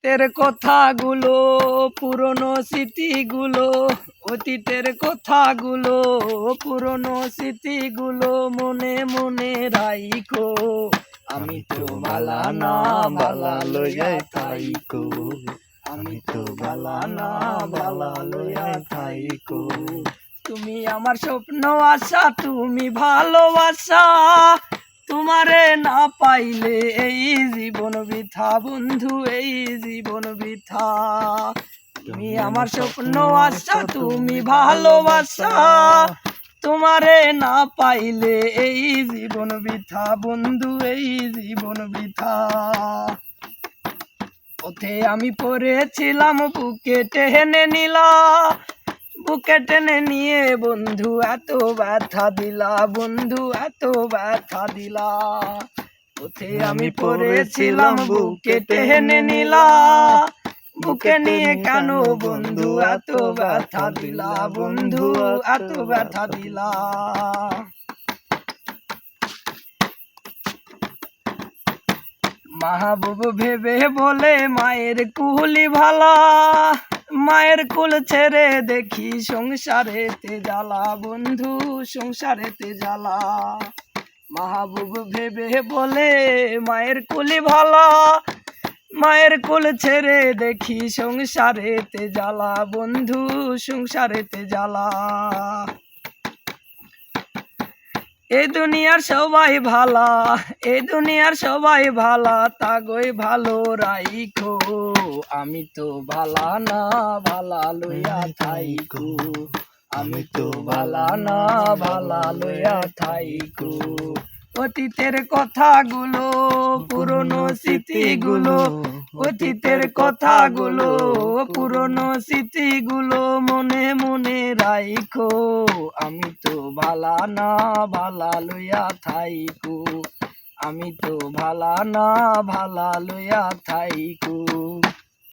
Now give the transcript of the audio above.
অতীতের কথাগুলো, পুরনো স্মৃতিগুলো, অতীতের কথাগুলো, পুরনো স্মৃতিগুলো মনে মনে রাইখো। আমি তো বালা না বালা লইয়া থাইকো, আমি তো বালা না বালা লইয়া থাইকো। তুমি আমার স্বপ্ন আশা, তুমি ভালোবাসা, তোমারে না পাইলে এই জীবন বৃথা বন্ধু, এই জীবন বৃথা। তুমি আমার স্বপ্ন আশা, তুমি ভালোবাসা, তোমারে না পাইলে এই জীবন বৃথা বন্ধু, এই জীবন বৃথা। পথে আমি পড়েছিলাম, বুকে টেনে নিলা, বুকে টেনে নিয়ে বন্ধু এত ব্যথা দিলা, বন্ধু এত ব্যথা দিলা। পথে আমি পড়েছিলাম, বুকে টেনে নিলা, বুকে নিয়ে কেন বন্ধু এত ব্যথা দিলা, বন্ধু এত ব্যথা দিলা। মাহবুব ভেবে বলে মায়ের কুলি ভালা, মায়ের কুল ছেড়ে দেখি সংসারেতে জ্বালা, বন্ধু সংসারেতে জ্বালা। মাহবুব ভেবে বলে মায়ের কুলি ভালা, মায়ের কুল ছেড়ে দেখি সংসারেতে জ্বালা, বন্ধু সংসারেতে জ্বালা। এই দুনিয়ার সবাই ভালা, এই দুনিয়ার সবাই ভালা, তাগই ভালো রাইখো। আমি তো ভালা না ভালা লইয়া থাইকো, আমি তো ভালা না ভালা লইয়া থাইকো। অতীতের কথাগুলো, পুরনো স্মৃতিগুলো, অতীতের কথাগুলো, পুরনো স্মৃতিগুলো মনে মনে রাইখো। আমি তো ভালা না ভালা লইয়া থাইকো, আমি তো ভালা না ভালা লইয়া থাইকো।